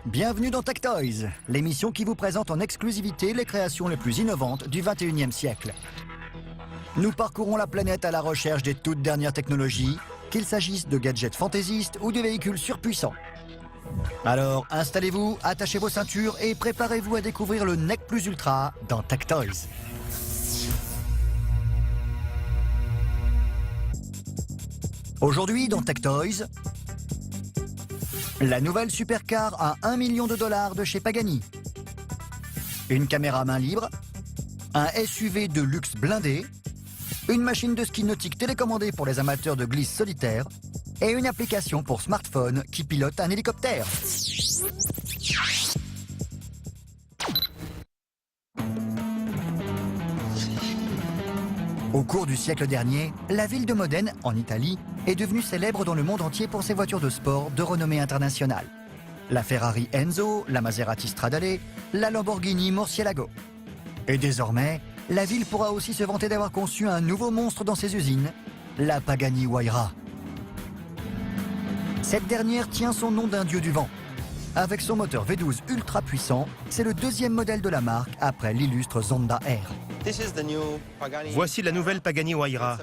Bienvenue dans Tech Toys, l'émission qui vous présente en exclusivité les créations les plus innovantes du 21e siècle. Nous parcourons la planète à la recherche des toutes dernières technologies, qu'il s'agisse de gadgets fantaisistes ou de véhicules surpuissants. Alors installez-vous, attachez vos ceintures et préparez-vous à découvrir le NEC Plus Ultra dans Tech Toys. Aujourd'hui dans Tech Toys, la nouvelle supercar à $1 million de chez Pagani, une caméra main libre, un SUV de luxe blindé, une machine de ski nautique télécommandée pour les amateurs de glisse solitaire et une application pour smartphone qui pilote un hélicoptère. Au cours du siècle dernier, la ville de Modène, en Italie, est devenue célèbre dans le monde entier pour ses voitures de sport de renommée internationale. La Ferrari Enzo, la Maserati Stradale, la Lamborghini Murcielago. Et désormais, la ville pourra aussi se vanter d'avoir conçu un nouveau monstre dans ses usines, la Pagani Huayra. Cette dernière tient son nom d'un dieu du vent. Avec son moteur V12 ultra puissant, c'est le deuxième modèle de la marque après l'illustre Zonda R. Voici la nouvelle Pagani Huayra.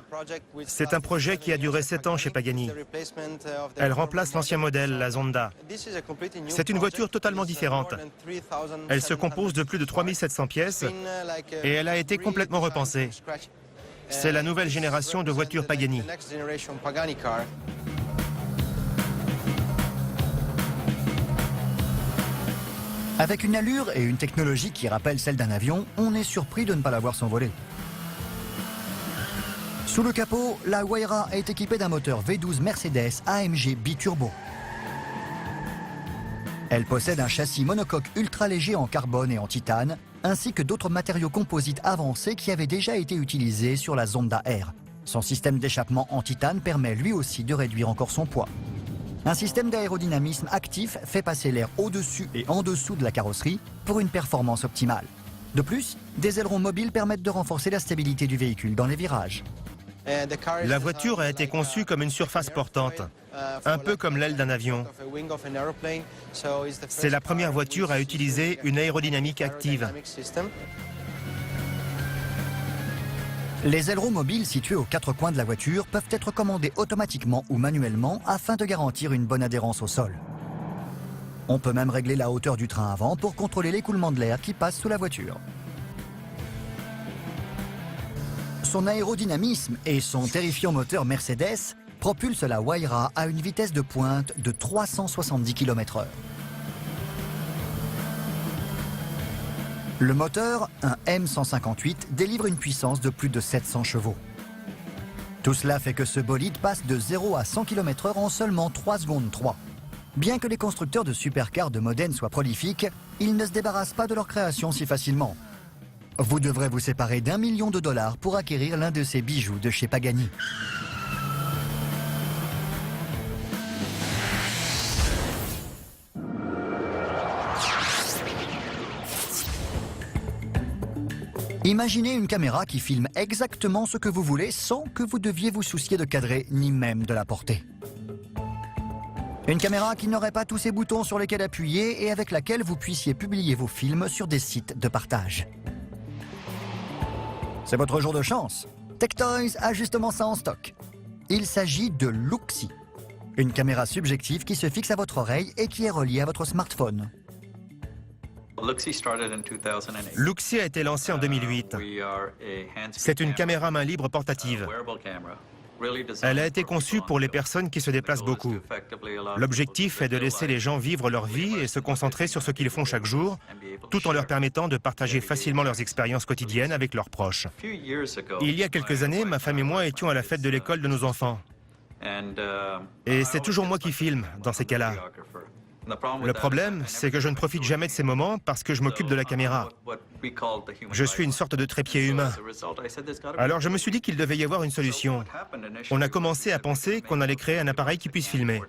C'est un projet qui a duré 7 ans chez Pagani. Elle remplace l'ancien modèle, la Zonda. C'est une voiture totalement différente. Elle se compose de plus de 3700 pièces et elle a été complètement repensée. C'est la nouvelle génération de voitures Pagani. Avec une allure et une technologie qui rappellent celle d'un avion, on est surpris de ne pas la voir s'envoler. Sous le capot, la Huayra est équipée d'un moteur V12 Mercedes AMG biturbo. Elle possède un châssis monocoque ultra léger en carbone et en titane, ainsi que d'autres matériaux composites avancés qui avaient déjà été utilisés sur la Zonda R. Son système d'échappement en titane permet lui aussi de réduire encore son poids. Un système d'aérodynamisme actif fait passer l'air au-dessus et en dessous de la carrosserie pour une performance optimale. De plus, des ailerons mobiles permettent de renforcer la stabilité du véhicule dans les virages. La voiture a été conçue comme une surface portante, un peu comme l'aile d'un avion. C'est la première voiture à utiliser une aérodynamique active. Les ailerons mobiles situés aux quatre coins de la voiture peuvent être commandés automatiquement ou manuellement afin de garantir une bonne adhérence au sol. On peut même régler la hauteur du train avant pour contrôler l'écoulement de l'air qui passe sous la voiture. Son aérodynamisme et son terrifiant moteur Mercedes propulsent la Huayra à une vitesse de pointe de 370 km/h. Le moteur, un M158, délivre une puissance de plus de 700 chevaux. Tout cela fait que ce bolide passe de 0 à 100 km/h en seulement 3 secondes 3. Bien que les constructeurs de supercars de Modène soient prolifiques, ils ne se débarrassent pas de leur création si facilement. Vous devrez vous séparer d'1 million de dollars pour acquérir l'un de ces bijoux de chez Pagani. Imaginez une caméra qui filme exactement ce que vous voulez sans que vous deviez vous soucier de cadrer ni même de la porter. Une caméra qui n'aurait pas tous ces boutons sur lesquels appuyer et avec laquelle vous puissiez publier vos films sur des sites de partage. C'est votre jour de chance. Tech Toys a justement ça en stock. Il s'agit de Luxi, une caméra subjective qui se fixe à votre oreille et qui est reliée à votre smartphone. Luxi a été lancé en 2008. C'est une caméra main libre portative. Elle a été conçue pour les personnes qui se déplacent beaucoup. L'objectif est de laisser les gens vivre leur vie et se concentrer sur ce qu'ils font chaque jour, tout en leur permettant de partager facilement leurs expériences quotidiennes avec leurs proches. Il y a quelques années, ma femme et moi étions à la fête de l'école de nos enfants. Et c'est toujours moi qui filme dans ces cas-là. Le problème, c'est que je ne profite jamais de ces moments parce que je m'occupe de la caméra. Je suis une sorte de trépied humain. Alors je me suis dit qu'il devait y avoir une solution. On a commencé à penser qu'on allait créer un appareil qui puisse filmer.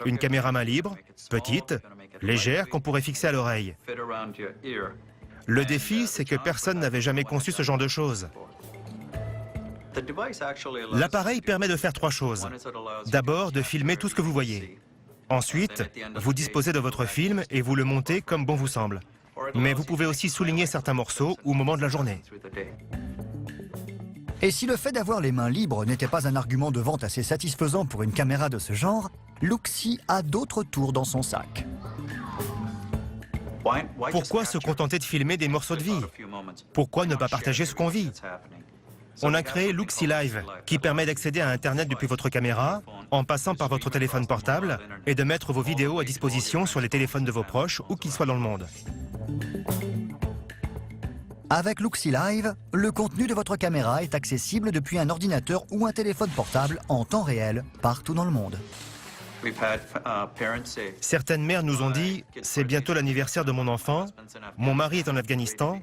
Une caméra main libre, petite, légère, qu'on pourrait fixer à l'oreille. Le défi, c'est que personne n'avait jamais conçu ce genre de choses. L'appareil permet de faire 3 choses. D'abord, de filmer tout ce que vous voyez. Ensuite, vous disposez de votre film et vous le montez comme bon vous semble. Mais vous pouvez aussi souligner certains morceaux au moment de la journée. Et si le fait d'avoir les mains libres n'était pas un argument de vente assez satisfaisant pour une caméra de ce genre, Luxi a d'autres tours dans son sac. Pourquoi se contenter de filmer des morceaux de vie? Pourquoi ne pas partager ce qu'on vit? On a créé Luxi Live, qui permet d'accéder à Internet depuis votre caméra, en passant par votre téléphone portable, et de mettre vos vidéos à disposition sur les téléphones de vos proches, où qu'ils soient dans le monde. Avec Luxi Live, le contenu de votre caméra est accessible depuis un ordinateur ou un téléphone portable en temps réel, partout dans le monde. Certaines mères nous ont dit « C'est bientôt l'anniversaire de mon enfant, mon mari est en Afghanistan,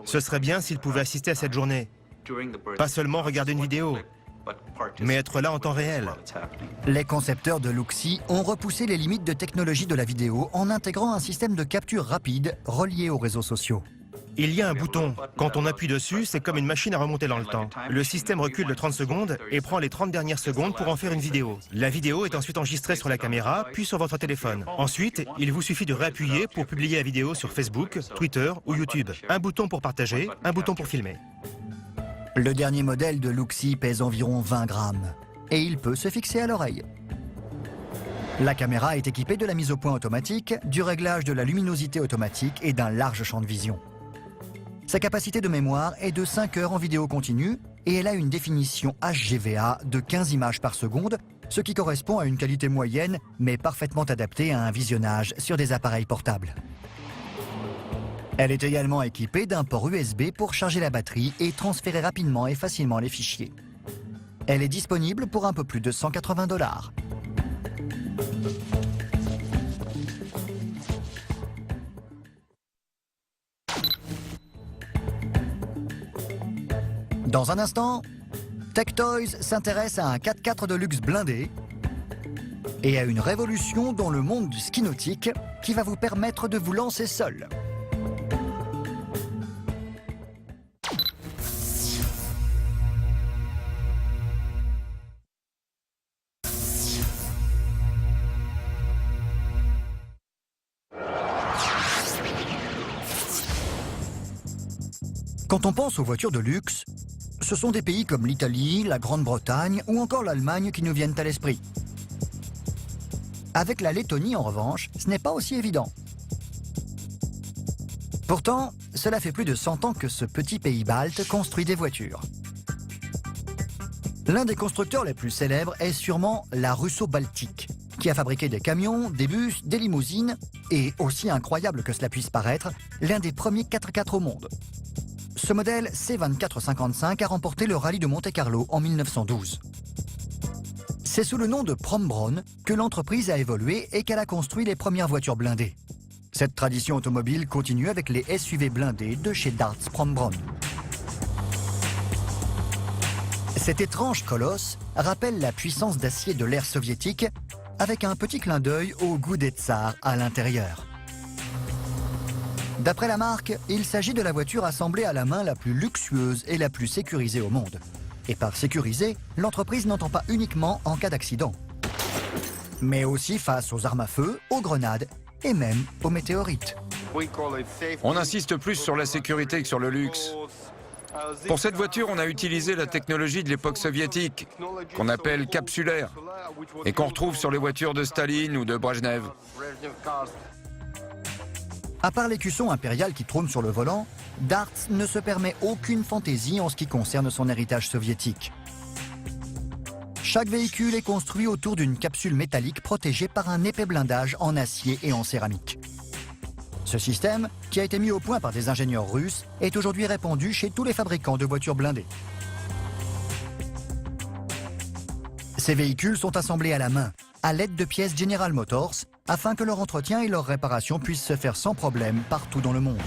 ce serait bien s'il pouvait assister à cette journée. Pas seulement regarder une vidéo, mais être là en temps réel. » Les concepteurs de Luxi ont repoussé les limites de technologie de la vidéo en intégrant un système de capture rapide relié aux réseaux sociaux. Il y a un bouton. Quand on appuie dessus, c'est comme une machine à remonter dans le temps. Le système recule de 30 secondes et prend les 30 dernières secondes pour en faire une vidéo. La vidéo est ensuite enregistrée sur la caméra, puis sur votre téléphone. Ensuite, il vous suffit de réappuyer pour publier la vidéo sur Facebook, Twitter ou YouTube. Un bouton pour partager, un bouton pour filmer. Le dernier modèle de Luxi pèse environ 20 grammes et il peut se fixer à l'oreille. La caméra est équipée de la mise au point automatique, du réglage de la luminosité automatique et d'un large champ de vision. Sa capacité de mémoire est de 5 heures en vidéo continue et elle a une définition HGVA de 15 images par seconde, ce qui correspond à une qualité moyenne mais parfaitement adaptée à un visionnage sur des appareils portables. Elle est également équipée d'un port USB pour charger la batterie et transférer rapidement et facilement les fichiers. Elle est disponible pour un peu plus de 180 $. Dans un instant, Tech Toys s'intéresse à un 4x4 de luxe blindé et à une révolution dans le monde du ski nautique qui va vous permettre de vous lancer seul. Quand on pense aux voitures de luxe, ce sont des pays comme l'Italie, la Grande-Bretagne ou encore l'Allemagne qui nous viennent à l'esprit. Avec la Lettonie, en revanche, ce n'est pas aussi évident. Pourtant, cela fait plus de 100 ans que ce petit pays balte construit des voitures. L'un des constructeurs les plus célèbres est sûrement la Russo Baltic, qui a fabriqué des camions, des bus, des limousines et, aussi incroyable que cela puisse paraître, l'un des premiers 4x4 au monde. Ce modèle C2455 a remporté le rallye de Monte-Carlo en 1912. C'est sous le nom de Prombron que l'entreprise a évolué et qu'elle a construit les premières voitures blindées. Cette tradition automobile continue avec les SUV blindés de chez Darts Prombron. Cet étrange colosse rappelle la puissance d'acier de l'ère soviétique avec un petit clin d'œil au goût des tsars à l'intérieur. D'après la marque, il s'agit de la voiture assemblée à la main la plus luxueuse et la plus sécurisée au monde. Et par sécurisée, l'entreprise n'entend pas uniquement en cas d'accident, mais aussi face aux armes à feu, aux grenades et même aux météorites. On insiste plus sur la sécurité que sur le luxe. Pour cette voiture, on a utilisé la technologie de l'époque soviétique, qu'on appelle capsulaire, et qu'on retrouve sur les voitures de Staline ou de Brejnev. À part l'écusson impérial qui trône sur le volant, Darts ne se permet aucune fantaisie en ce qui concerne son héritage soviétique. Chaque véhicule est construit autour d'une capsule métallique protégée par un épais blindage en acier et en céramique. Ce système, qui a été mis au point par des ingénieurs russes, est aujourd'hui répandu chez tous les fabricants de voitures blindées. Ces véhicules sont assemblés à la main, à l'aide de pièces General Motors, afin que leur entretien et leur réparation puissent se faire sans problème partout dans le monde.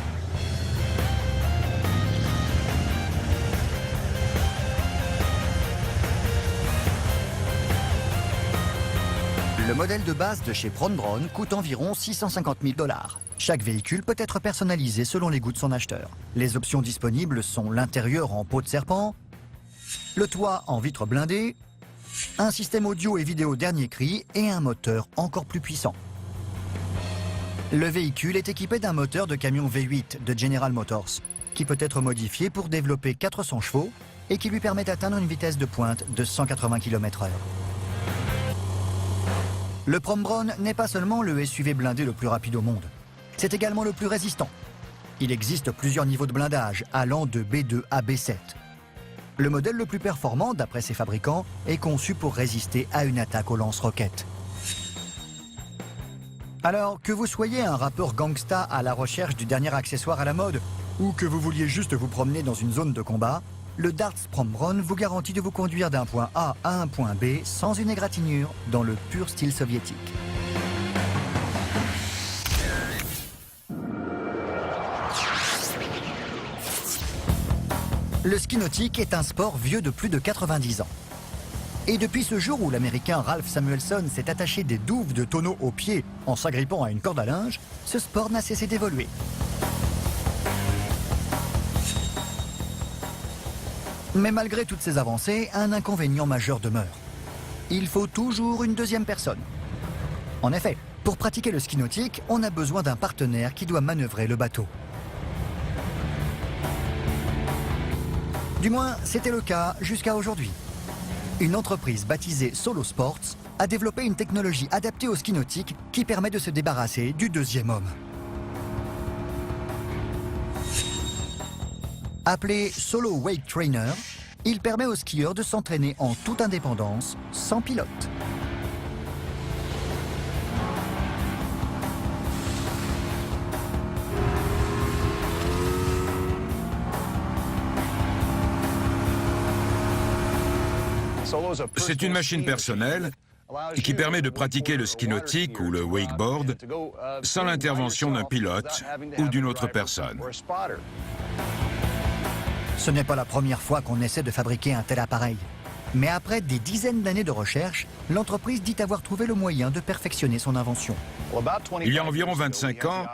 Le modèle de base de chez Prombron coûte environ 650 000 $. Chaque véhicule peut être personnalisé selon les goûts de son acheteur. Les options disponibles sont l'intérieur en peau de serpent, le toit en vitre blindée un système audio et vidéo dernier cri et un moteur encore plus puissant. Le véhicule est équipé d'un moteur de camion V8 de General Motors, qui peut être modifié pour développer 400 chevaux et qui lui permet d'atteindre une vitesse de pointe de 180 km/h. Le Prombron n'est pas seulement le SUV blindé le plus rapide au monde, c'est également le plus résistant. Il existe plusieurs niveaux de blindage, allant de B2 à B7. Le modèle le plus performant, d'après ses fabricants, est conçu pour résister à une attaque au lance-roquettes. Alors, que vous soyez un rappeur gangsta à la recherche du dernier accessoire à la mode, ou que vous vouliez juste vous promener dans une zone de combat, le Darts Prombron vous garantit de vous conduire d'un point A à un point B sans une égratignure, dans le pur style soviétique. Le ski nautique est un sport vieux de plus de 90 ans. Et depuis ce jour où l'Américain Ralph Samuelson s'est attaché des douves de tonneaux aux pieds en s'agrippant à une corde à linge, ce sport n'a cessé d'évoluer. Mais malgré toutes ces avancées, un inconvénient majeur demeure. Il faut toujours une deuxième personne. En effet, pour pratiquer le ski nautique, on a besoin d'un partenaire qui doit manœuvrer le bateau. Du moins, c'était le cas jusqu'à aujourd'hui. Une entreprise baptisée Solo Sports a développé une technologie adaptée au ski nautique qui permet de se débarrasser du deuxième homme. Appelé Solo Wake Trainer, il permet aux skieurs de s'entraîner en toute indépendance, sans pilote. C'est une machine personnelle qui permet de pratiquer le ski nautique ou le wakeboard sans l'intervention d'un pilote ou d'une autre personne. Ce n'est pas la première fois qu'on essaie de fabriquer un tel appareil. Mais après des dizaines d'années de recherche, l'entreprise dit avoir trouvé le moyen de perfectionner son invention. Il y a environ 25 ans,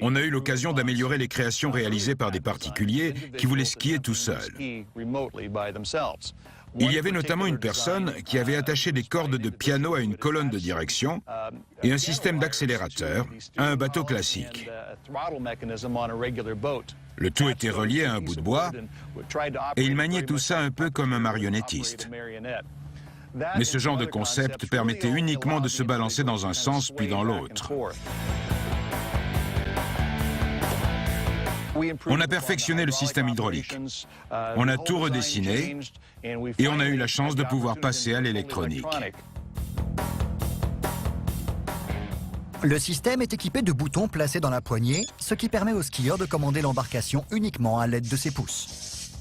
on a eu l'occasion d'améliorer les créations réalisées par des particuliers qui voulaient skier tout seuls. Il y avait notamment une personne qui avait attaché des cordes de piano à une colonne de direction et un système d'accélérateur à un bateau classique. Le tout était relié à un bout de bois et il maniait tout ça un peu comme un marionnettiste. Mais ce genre de concept permettait uniquement de se balancer dans un sens puis dans l'autre. On a perfectionné le système hydraulique. On a tout redessiné et on a eu la chance de pouvoir passer à l'électronique. Le système est équipé de boutons placés dans la poignée, ce qui permet au skieur de commander l'embarcation uniquement à l'aide de ses pouces.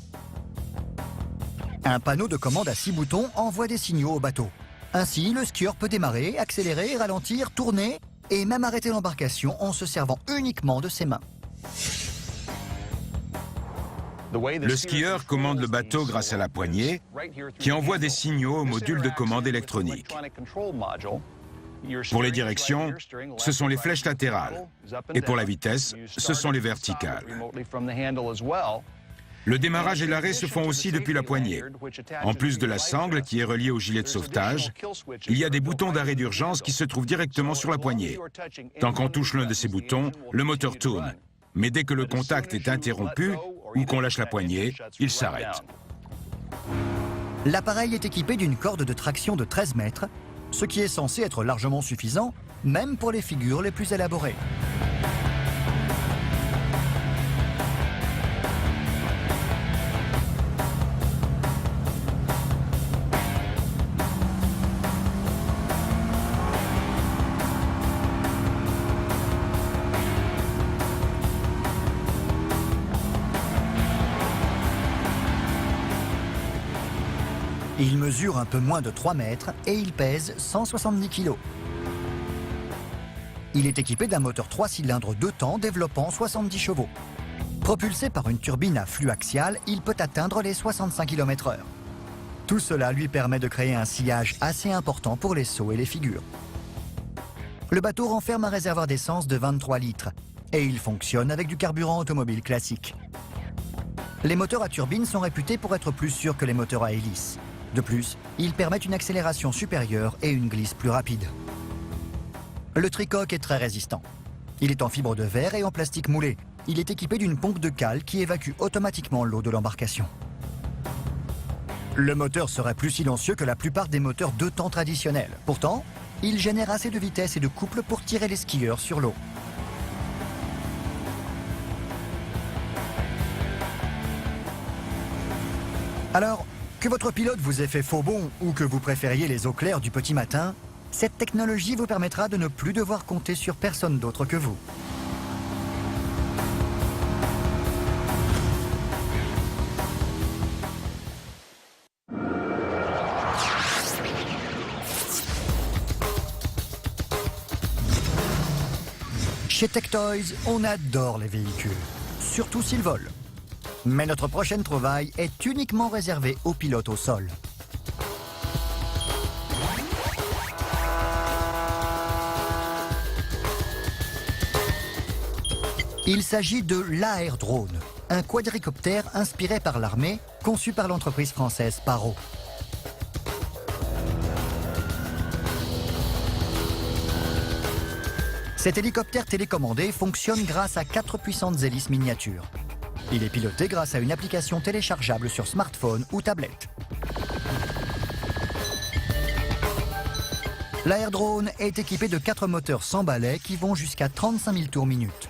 Un panneau de commande à 6 boutons envoie des signaux au bateau. Ainsi, le skieur peut démarrer, accélérer, ralentir, tourner et même arrêter l'embarcation en se servant uniquement de ses mains. Le skieur commande le bateau grâce à la poignée qui envoie des signaux au module de commande électronique. Pour les directions, ce sont les flèches latérales et pour la vitesse, ce sont les verticales. Le démarrage et l'arrêt se font aussi depuis la poignée. En plus de la sangle qui est reliée au gilet de sauvetage, il y a des boutons d'arrêt d'urgence qui se trouvent directement sur la poignée. Tant qu'on touche l'un de ces boutons, le moteur tourne. Mais dès que le contact est interrompu ou qu'on lâche la poignée, il s'arrête. L'appareil est équipé d'une corde de traction de 13 mètres, ce qui est censé être largement suffisant, même pour les figures les plus élaborées. Il mesure un peu moins de 3 mètres et il pèse 170 kg. Il est équipé d'un moteur 3 cylindres 2 temps développant 70 chevaux. Propulsé par une turbine à flux axial, il peut atteindre les 65 km/h. Tout cela lui permet de créer un sillage assez important pour les sauts et les figures. Le bateau renferme un réservoir d'essence de 23 litres et il fonctionne avec du carburant automobile classique. Les moteurs à turbine sont réputés pour être plus sûrs que les moteurs à hélice. De plus, ils permettent une accélération supérieure et une glisse plus rapide. Le tricoque est très résistant. Il est en fibre de verre et en plastique moulé. Il est équipé d'une pompe de cale qui évacue automatiquement l'eau de l'embarcation. Le moteur serait plus silencieux que la plupart des moteurs 2 temps traditionnels. Pourtant, il génère assez de vitesse et de couple pour tirer les skieurs sur l'eau. Alors, que votre pilote vous ait fait faux bond ou que vous préfériez les eaux claires du petit matin, cette technologie vous permettra de ne plus devoir compter sur personne d'autre que vous. Chez Tectoys, on adore les véhicules, surtout s'ils volent. Mais notre prochaine trouvaille est uniquement réservée aux pilotes au sol. Il s'agit de l'AR Drone, un quadricoptère inspiré par l'armée, conçu par l'entreprise française Paro. Cet hélicoptère télécommandé fonctionne grâce à 4 puissantes hélices miniatures. Il est piloté grâce à une application téléchargeable sur smartphone ou tablette. L'Air Drone est équipé de 4 moteurs sans balai qui vont jusqu'à 35 000 tours minute.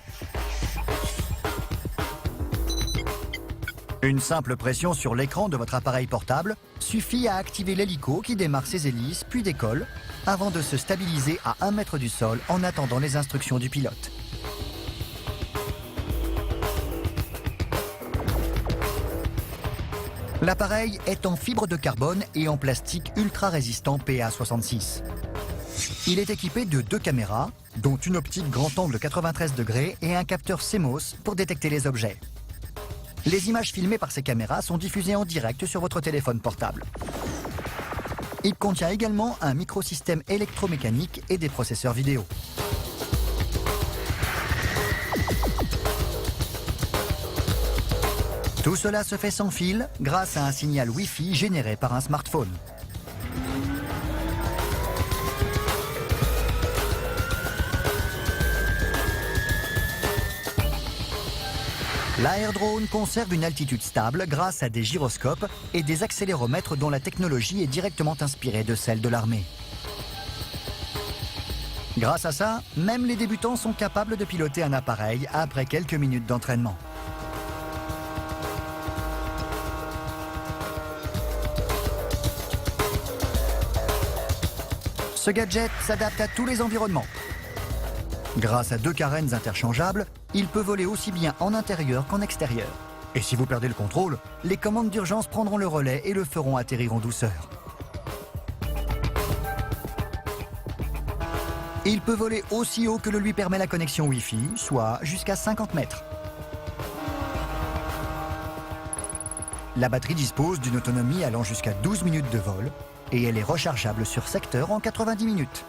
Une simple pression sur l'écran de votre appareil portable suffit à activer l'hélico qui démarre ses hélices puis décolle avant de se stabiliser à 1 mètre du sol en attendant les instructions du pilote. L'appareil est en fibre de carbone et en plastique ultra résistant PA66. Il est équipé de 2 caméras, dont une optique grand angle 93 degrés et un capteur CMOS pour détecter les objets. Les images filmées par ces caméras sont diffusées en direct sur votre téléphone portable. Il contient également un microsystème électromécanique et des processeurs vidéo. Tout cela se fait sans fil grâce à un signal Wi-Fi généré par un smartphone. L'Air Drone conserve une altitude stable grâce à des gyroscopes et des accéléromètres dont la technologie est directement inspirée de celle de l'armée. Grâce à ça, même les débutants sont capables de piloter un appareil après quelques minutes d'entraînement. Ce gadget s'adapte à tous les environnements. Grâce à 2 carènes interchangeables, il peut voler aussi bien en intérieur qu'en extérieur. Et si vous perdez le contrôle, les commandes d'urgence prendront le relais et le feront atterrir en douceur. Il peut voler aussi haut que le lui permet la connexion Wi-Fi, soit jusqu'à 50 mètres. La batterie dispose d'une autonomie allant jusqu'à 12 minutes de vol et elle est rechargeable sur secteur en 90 minutes.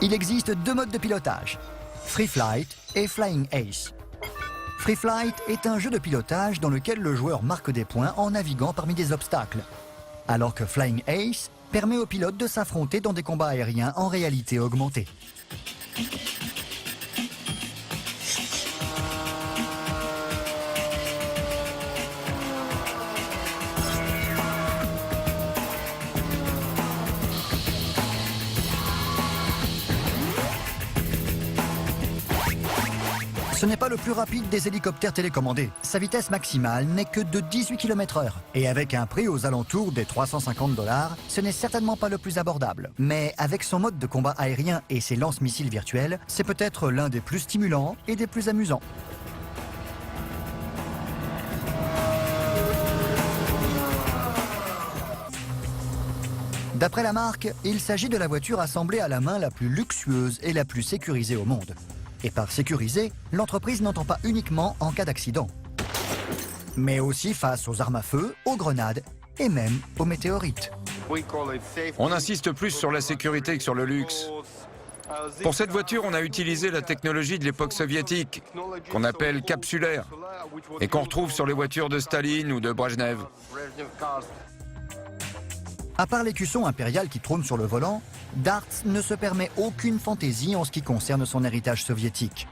Il existe 2 modes de pilotage, Free Flight et Flying Ace. Free Flight est un jeu de pilotage dans lequel le joueur marque des points en naviguant parmi des obstacles, alors que Flying Ace permet aux pilotes de s'affronter dans des combats aériens en réalité augmentée. Ce n'est pas le plus rapide des hélicoptères télécommandés. Sa vitesse maximale n'est que de 18 km/h. Et avec un prix aux alentours des 350 $, ce n'est certainement pas le plus abordable. Mais avec son mode de combat aérien et ses lance-missiles virtuels, c'est peut-être l'un des plus stimulants et des plus amusants. D'après la marque, il s'agit de la voiture assemblée à la main la plus luxueuse et la plus sécurisée au monde. Et par sécuriser, l'entreprise n'entend pas uniquement en cas d'accident, mais aussi face aux armes à feu, aux grenades et même aux météorites. On insiste plus sur la sécurité que sur le luxe. Pour cette voiture, on a utilisé la technologie de l'époque soviétique, qu'on appelle capsulaire, et qu'on retrouve sur les voitures de Staline ou de Brejnev. À part l'écusson impérial qui trône sur le volant, Darts ne se permet aucune fantaisie en ce qui concerne son héritage soviétique.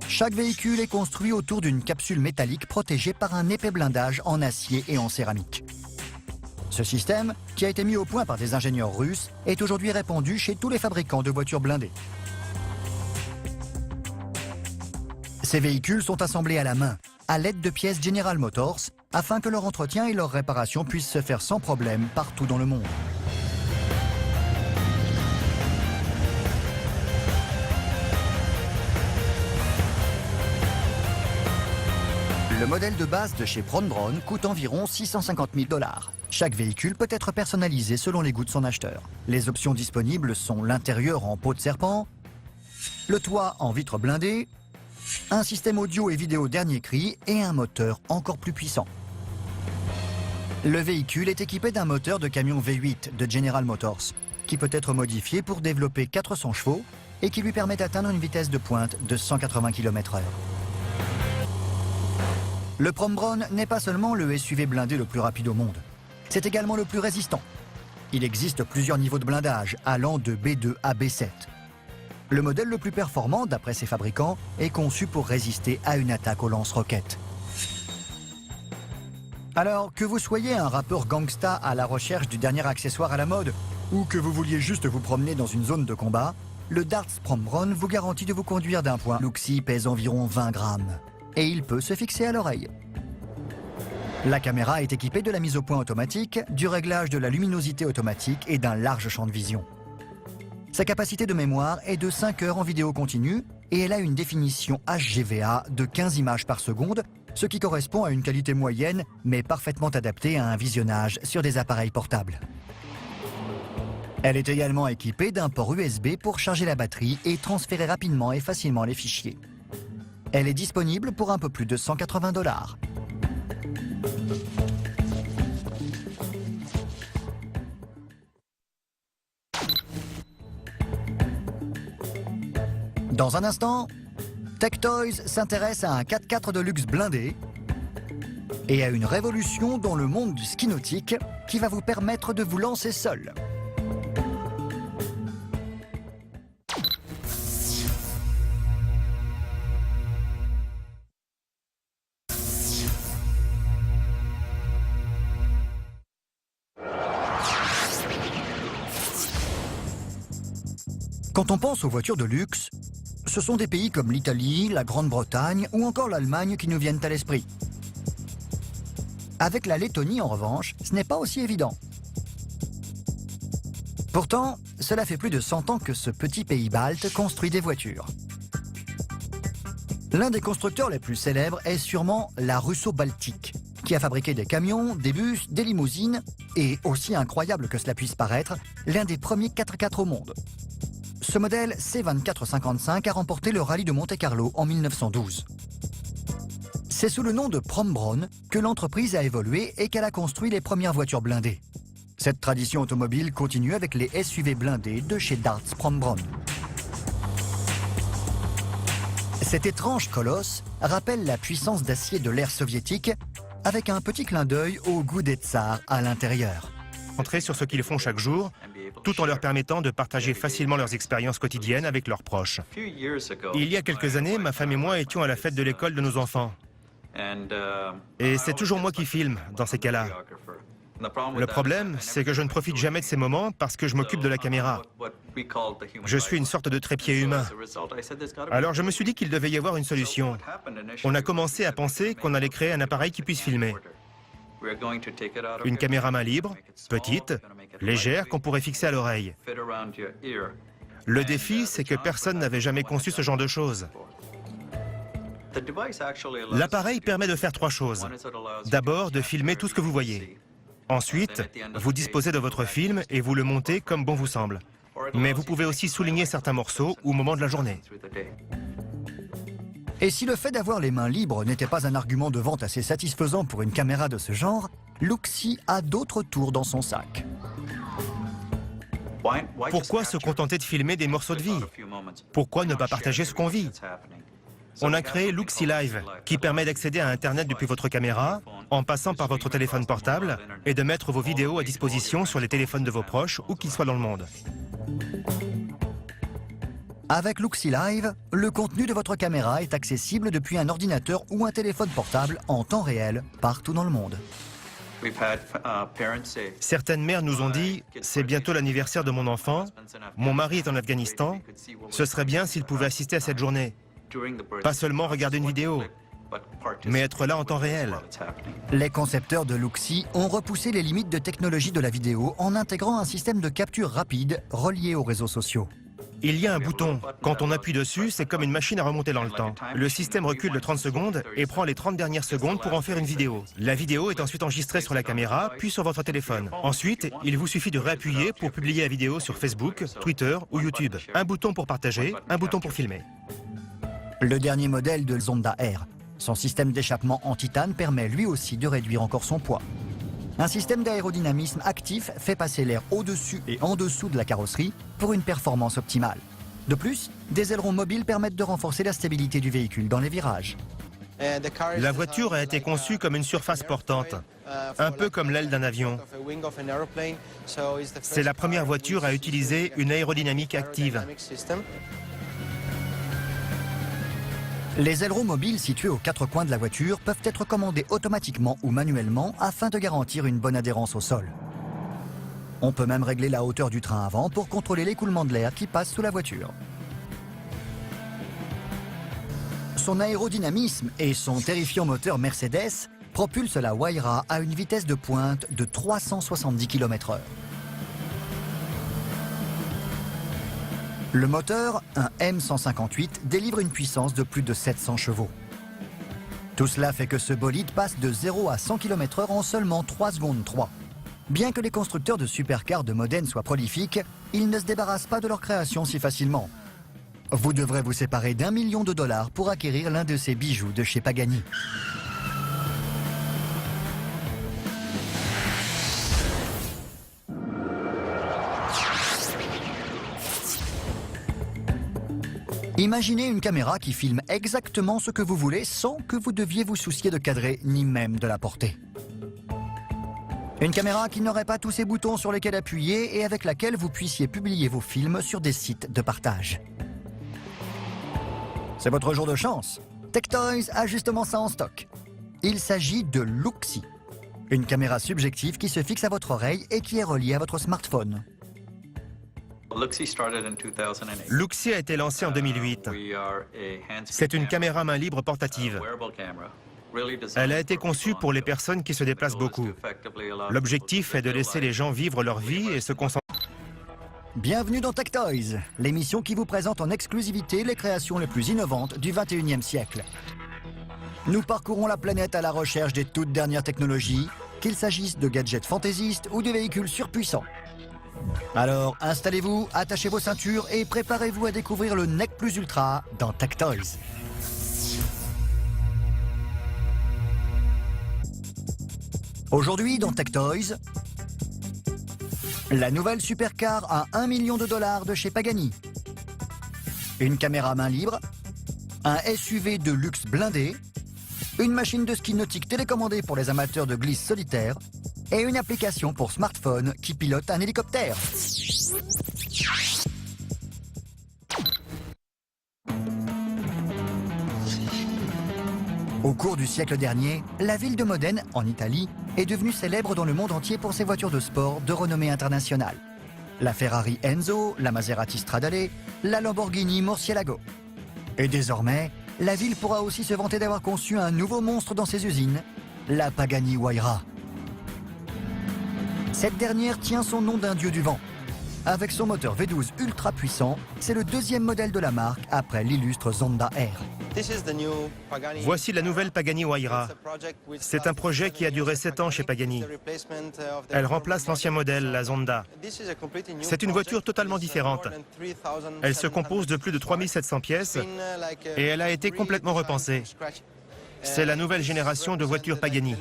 Chaque véhicule est construit autour d'une capsule métallique protégée par un épais blindage en acier et en céramique. Ce système, qui a été mis au point par des ingénieurs russes, est aujourd'hui répandu chez tous les fabricants de voitures blindées. Ces véhicules sont assemblés à la main, à l'aide de pièces General Motors, afin que leur entretien et leur réparation puissent se faire sans problème partout dans le monde. Le modèle de base de chez Brown Brown coûte environ 650 000 $. Chaque véhicule peut être personnalisé selon les goûts de son acheteur. Les options disponibles sont l'intérieur en peau de serpent, le toit en vitre blindée, un système audio et vidéo dernier cri et un moteur encore plus puissant. Le véhicule est équipé d'un moteur de camion V8 de General Motors, qui peut être modifié pour développer 400 chevaux et qui lui permet d'atteindre une vitesse de pointe de 180 km/h. Le Brown Brown n'est pas seulement le SUV blindé le plus rapide au monde, c'est également le plus résistant. Il existe plusieurs niveaux de blindage, allant de B2 à B7. Le modèle le plus performant, d'après ses fabricants, est conçu pour résister à une attaque au lance-roquettes. Alors, que vous soyez un rappeur gangsta à la recherche du dernier accessoire à la mode, ou que vous vouliez juste vous promener dans une zone de combat, le Darts Brown Brown vous garantit de vous conduire d'un point. Luxi pèse environ 20 grammes. Et il peut se fixer à l'oreille. La caméra est équipée de la mise au point automatique, du réglage de la luminosité automatique et d'un large champ de vision. Sa capacité de mémoire est de 5 heures en vidéo continue et elle a une définition HGVA de 15 images par seconde, ce qui correspond à une qualité moyenne mais parfaitement adaptée à un visionnage sur des appareils portables. Elle est également équipée d'un port USB pour charger la batterie et transférer rapidement et facilement les fichiers. Elle est disponible pour un peu plus de 180 $. Dans un instant, Tech Toys s'intéresse à un 4x4 de luxe blindé et à une révolution dans le monde du ski nautique qui va vous permettre de vous lancer seul. Quand on pense aux voitures de luxe, ce sont des pays comme l'Italie, la Grande-Bretagne ou encore l'Allemagne qui nous viennent à l'esprit. Avec la Lettonie, en revanche, ce n'est pas aussi évident. Pourtant, cela fait plus de 100 ans que ce petit pays balte construit des voitures. L'un des constructeurs les plus célèbres est sûrement la Russo-Baltique, qui a fabriqué des camions, des bus, des limousines et, aussi incroyable que cela puisse paraître, l'un des premiers 4x4 au monde. Ce modèle C2455 a remporté le rallye de Monte-Carlo en 1912. C'est sous le nom de Brown Brown que l'entreprise a évolué et qu'elle a construit les premières voitures blindées. Cette tradition automobile continue avec les SUV blindés de chez Darts Brown Brown. Cet étrange colosse rappelle la puissance d'acier de l'ère soviétique avec un petit clin d'œil au goût des tsars à l'intérieur. Centrés sur ce qu'ils font chaque jour, tout en leur permettant de partager facilement leurs expériences quotidiennes avec leurs proches. Il y a quelques années, ma femme et moi étions à la fête de l'école de nos enfants. Et c'est toujours moi qui filme dans ces cas-là. Le problème, c'est que je ne profite jamais de ces moments parce que je m'occupe de la caméra. Je suis une sorte de trépied humain. Alors je me suis dit qu'il devait y avoir une solution. On a commencé à penser qu'on allait créer un appareil qui puisse filmer. Une caméra main libre, petite, légère, qu'on pourrait fixer à l'oreille. Le défi, c'est que personne n'avait jamais conçu ce genre de choses. L'appareil permet de faire 3 choses. D'abord, de filmer tout ce que vous voyez. Ensuite, vous disposez de votre film et vous le montez comme bon vous semble. Mais vous pouvez aussi souligner certains morceaux au moment de la journée. Et si le fait d'avoir les mains libres n'était pas un argument de vente assez satisfaisant pour une caméra de ce genre, Luxi a d'autres tours dans son sac. Pourquoi se contenter de filmer des morceaux de vie? Pourquoi ne pas partager ce qu'on vit? On a créé Luxi Live, qui permet d'accéder à Internet depuis votre caméra, en passant par votre téléphone portable, et de mettre vos vidéos à disposition sur les téléphones de vos proches, où qu'ils soient dans le monde. Avec Luxi Live, le contenu de votre caméra est accessible depuis un ordinateur ou un téléphone portable en temps réel, partout dans le monde. Certaines mères nous ont dit « C'est bientôt l'anniversaire de mon enfant, mon mari est en Afghanistan, ce serait bien s'il pouvait assister à cette journée. Pas seulement regarder une vidéo, mais être là en temps réel. » Les concepteurs de Luxi ont repoussé les limites de technologie de la vidéo en intégrant un système de capture rapide relié aux réseaux sociaux. Il y a un bouton. Quand on appuie dessus, c'est comme une machine à remonter dans le temps. Le système recule de 30 secondes et prend les 30 dernières secondes pour en faire une vidéo. La vidéo est ensuite enregistrée sur la caméra, puis sur votre téléphone. Ensuite, il vous suffit de réappuyer pour publier la vidéo sur Facebook, Twitter ou YouTube. Un bouton pour partager, un bouton pour filmer. Le dernier modèle de Zonda Air. Son système d'échappement en titane permet lui aussi de réduire encore son poids. Un système d'aérodynamisme actif fait passer l'air au-dessus et en dessous de la carrosserie pour une performance optimale. De plus, des ailerons mobiles permettent de renforcer la stabilité du véhicule dans les virages. La voiture a été conçue comme une surface portante, un peu comme l'aile d'un avion. C'est la première voiture à utiliser une aérodynamique active. Les ailerons mobiles situés aux quatre coins de la voiture peuvent être commandés automatiquement ou manuellement afin de garantir une bonne adhérence au sol. On peut même régler la hauteur du train avant pour contrôler l'écoulement de l'air qui passe sous la voiture. Son aérodynamisme et son terrifiant moteur Mercedes propulsent la Wayra à une vitesse de pointe de 370 km/h. Le moteur, un M158, délivre une puissance de plus de 700 chevaux. Tout cela fait que ce bolide passe de 0 à 100 km/h en seulement 3 secondes 3. Bien que les constructeurs de supercars de Modène soient prolifiques, ils ne se débarrassent pas de leur création si facilement. Vous devrez vous séparer d'1 million de dollars pour acquérir l'un de ces bijoux de chez Pagani. Imaginez une caméra qui filme exactement ce que vous voulez sans que vous deviez vous soucier de cadrer ni même de la porter. Une caméra qui n'aurait pas tous ces boutons sur lesquels appuyer et avec laquelle vous puissiez publier vos films sur des sites de partage. C'est votre jour de chance. TechToys a justement ça en stock. Il s'agit de Luxi, une caméra subjective qui se fixe à votre oreille et qui est reliée à votre smartphone. Luxi a été lancé en 2008. C'est une caméra main libre portative. Elle a été conçue pour les personnes qui se déplacent beaucoup. L'objectif est de laisser les gens vivre leur vie et se concentrer. Bienvenue dans TechToys, l'émission qui vous présente en exclusivité les créations les plus innovantes du 21e siècle. Nous parcourons la planète à la recherche des toutes dernières technologies, qu'il s'agisse de gadgets fantaisistes ou de véhicules surpuissants. Alors, installez-vous, attachez vos ceintures et préparez-vous à découvrir le NEC Plus Ultra dans TechToys. Aujourd'hui, dans TechToys, la nouvelle supercar à 1 million de dollars de chez Pagani. Une caméra main libre, un SUV de luxe blindé, une machine de ski nautique télécommandée pour les amateurs de glisse solitaire et une application pour smartphone qui pilote un hélicoptère. Au cours du siècle dernier, la ville de Modène, en Italie, est devenue célèbre dans le monde entier pour ses voitures de sport de renommée internationale. La Ferrari Enzo, la Maserati Stradale, la Lamborghini Murcielago. Et désormais, la ville pourra aussi se vanter d'avoir conçu un nouveau monstre dans ses usines, la Pagani Wayra. Cette dernière tient son nom d'un dieu du vent. Avec son moteur V12 ultra puissant, c'est le deuxième modèle de la marque après l'illustre Zonda Air. Voici la nouvelle Pagani Wayra. C'est un projet qui a duré 7 ans chez Pagani. Elle remplace l'ancien modèle, la Zonda. C'est une voiture totalement différente. Elle se compose de plus de 3700 pièces et elle a été complètement repensée. C'est la nouvelle génération de voitures Pagani.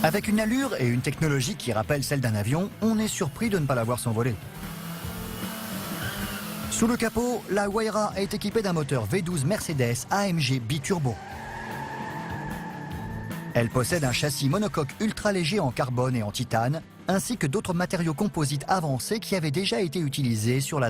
Avec une allure et une technologie qui rappellent celle d'un avion, on est surpris de ne pas la voir s'envoler. Sous le capot, la Wayra est équipée d'un moteur V12 Mercedes AMG biturbo. Elle possède un châssis monocoque ultra léger en carbone et en titane, ainsi que d'autres matériaux composites avancés qui avaient déjà été utilisés sur la